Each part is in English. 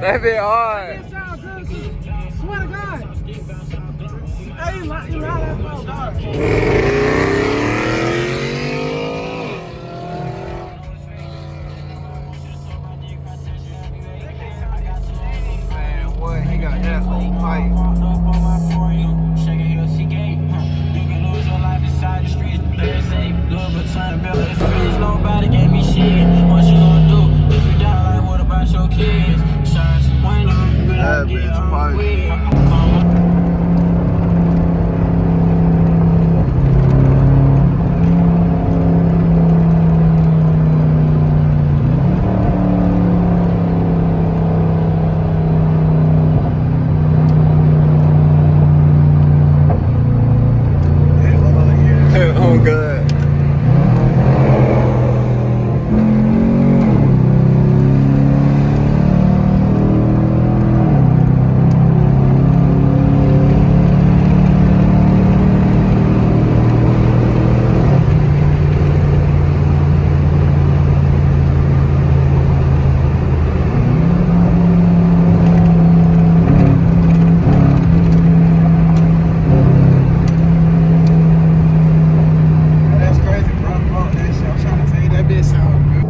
That bit hard. It sound good, swear to God. Hey, you loud as fuck, dog. Man, what? He got that whole pipe. Nobody gave me shit. What you gonna do if you die? Like, what about your kids? Shots when That bitch pipe. Oh, good. That's crazy, bro. Fuck that shit. I'm trying to tell you that bitch sound good.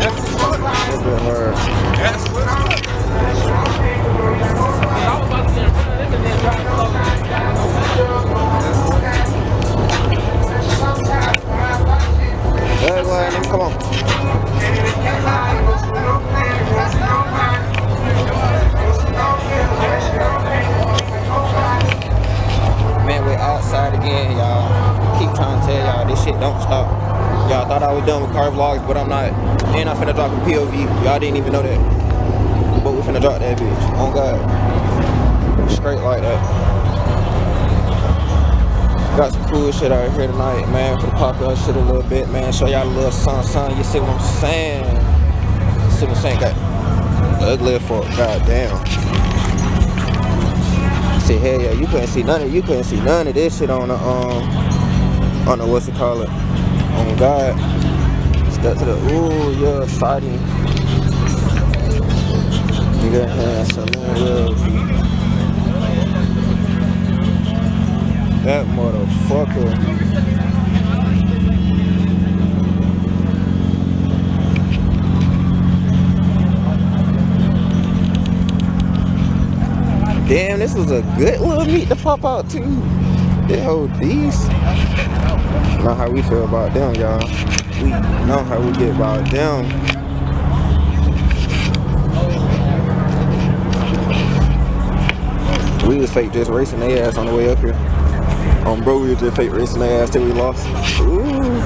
That bit hard. Hey, go ahead, come on. Man, we're outside again, y'all. Keep trying to tell y'all this shit don't stop. Y'all thought I was done with car vlogs, but I'm not. And I'm finna drop a POV. Y'all didn't even know that. But we finna drop that bitch. On God. Straight like that. Got some cool shit out here tonight, man. For the pop y'all shit a little bit, man. Show y'all a little sun. You see what I'm saying? See what I'm saying? Got ugly for goddamn. See, hell yeah, you couldn't see none of this shit on the what's it called it? On God. Step to the yeah, siding. You got saloon real. That motherfucker. Damn, this was a good little meat to pop out too. They hold these. Know how we feel about them, y'all. We know how we get about them. We was fake just racing their ass on the way up here. Bro, we was just fake racing their ass till we lost. Ooh.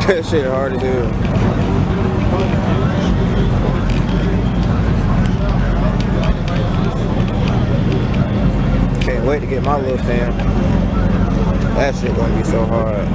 That shit hard as hell. get my little fam. That shit gonna be so hard.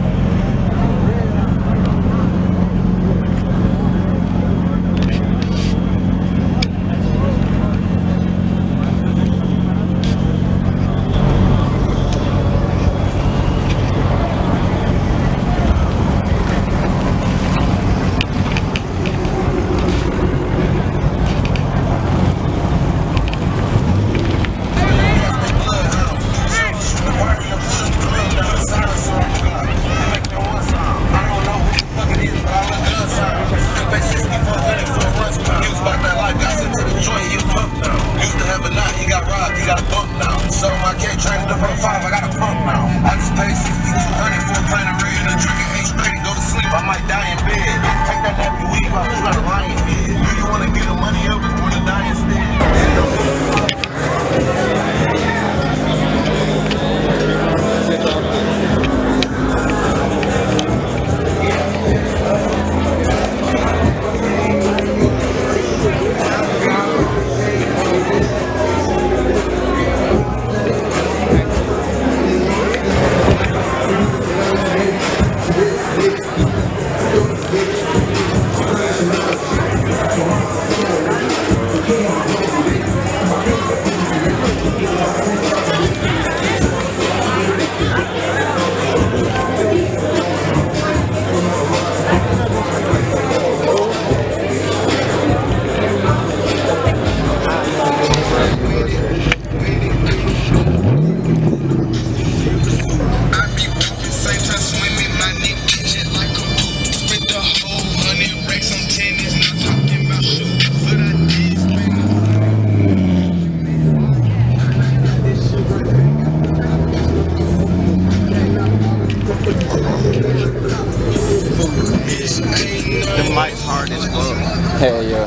Hell yeah,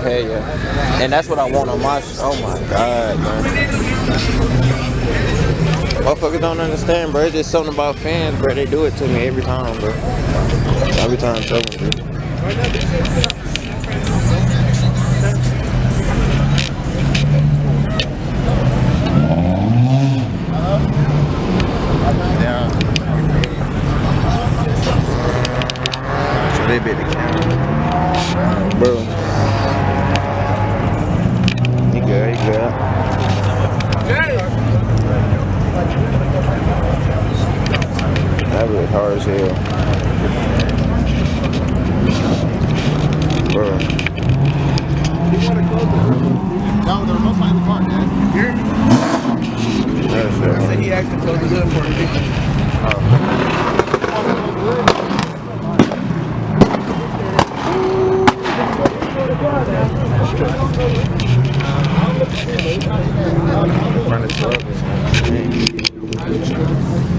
hell yeah. And that's what I want on my oh my god, man. Motherfuckers don't understand, bro. It's just something about fans, bro. They do it to me every time, bro. Every time, so bro. They bit the camera. Bro. He good, he good. That was hard as hell. Bro. No, there was no sign in the car, man. Here? That's it. I said he actually closed the hood for me.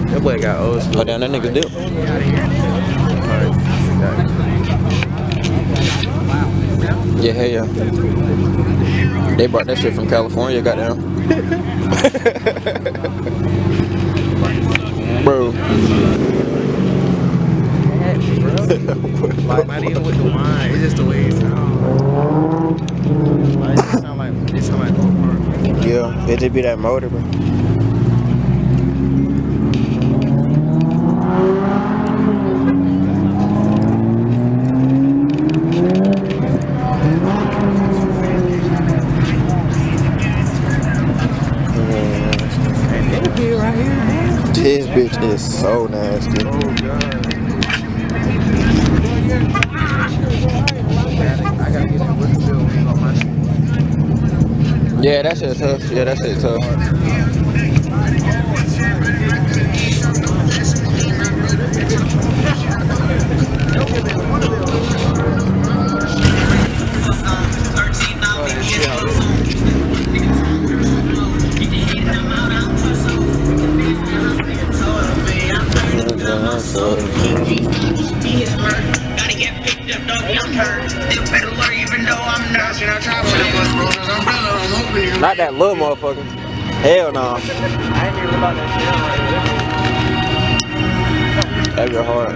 That boy got old school. Oh, damn, that nigga dip. Yeah, hell yeah. They brought that shit from California, goddamn. Bro. Like, not even with the wine, it's just the way it sounds. Like, it sound like Oak Park. Yeah, it just be that motor, bro. This bitch is so nasty. Oh, God. I gotta get that with the bill on my shit. Yeah, that shit tough. Yeah, that shit tough. Not that little motherfucker. Hell no. I ain't hearing about that shit. That'd be hard.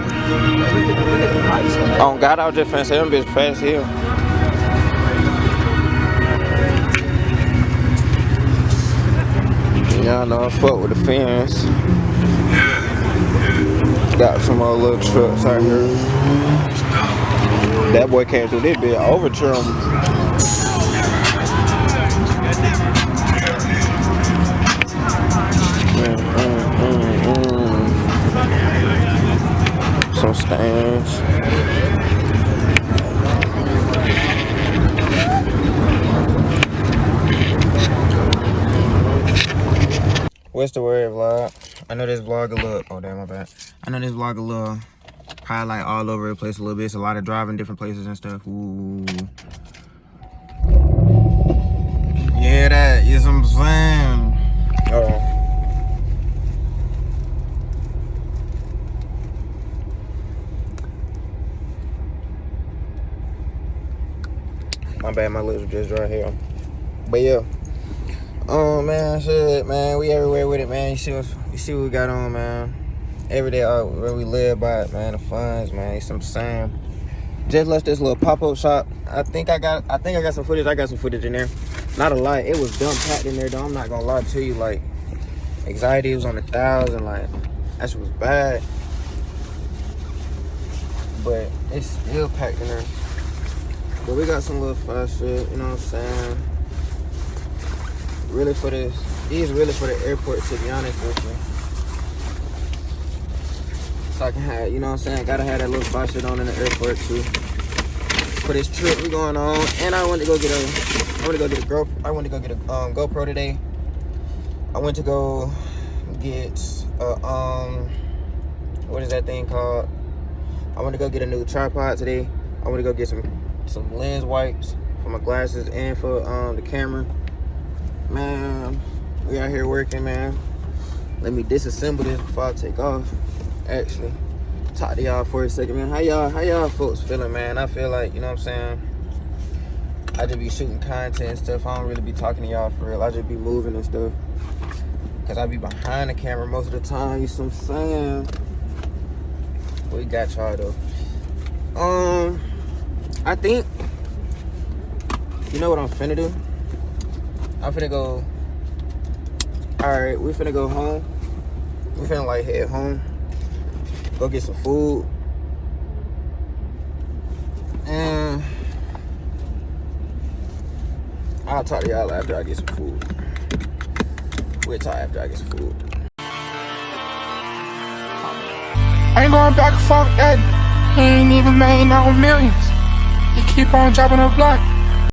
Oh God, I was just finna say them bitch fast here. Yeah, Y'all know I fuck with the fans. Got some more little trucks out here. That boy came through this bit over trim. Some stands. What's the word, vlog? I know this vlog a little, oh damn, my bad. I know this vlog a little, probably like all over the place a little bit. It's a lot of driving different places and stuff. Ooh. Yeah, that is what I'm saying. Uh-oh. My bad, my lips were just dry here. But yeah. Oh man, shit, man. We everywhere with it, man. You see what we got on, man. Every day where we live by it, man. The funds, man. It's some sand. Just left this little pop-up shop. I think I got some footage. I got some footage in there. Not a lot. It was dumb packed in there, though. I'm not gonna lie to you. Like, anxiety was on 1,000. Like, that shit was bad. But it's still packed in there. But we got some little fast shit, you know what I'm saying? Really for this, these really for the airport, to be honest with you. So I can have, you know what I'm saying? Gotta have that little fast shit on in the airport too. For this trip we going on, and I went to go get a GoPro today. I went to go get what is that thing called? I went to go get a new tripod today. I went to go get some lens wipes for my glasses and for the camera. Man, we out here working, man. Let me disassemble this before I take off. Actually, talk to y'all for a second, man. How y'all folks feeling, man? I feel like, you know what I'm saying, I just be shooting content and stuff. I don't really be talking to y'all for real. I just be moving and stuff, cause I be behind the camera most of the time. You see what I'm saying? We got y'all though. I think, you know what I'm finna do? I'm finna go, alright, we finna go home. We finna like head home, go get some food. And I'll talk to y'all after I get some food. We'll talk after I get some food. I ain't going back and forth, that he ain't even made no millions. He keep on dropping the block.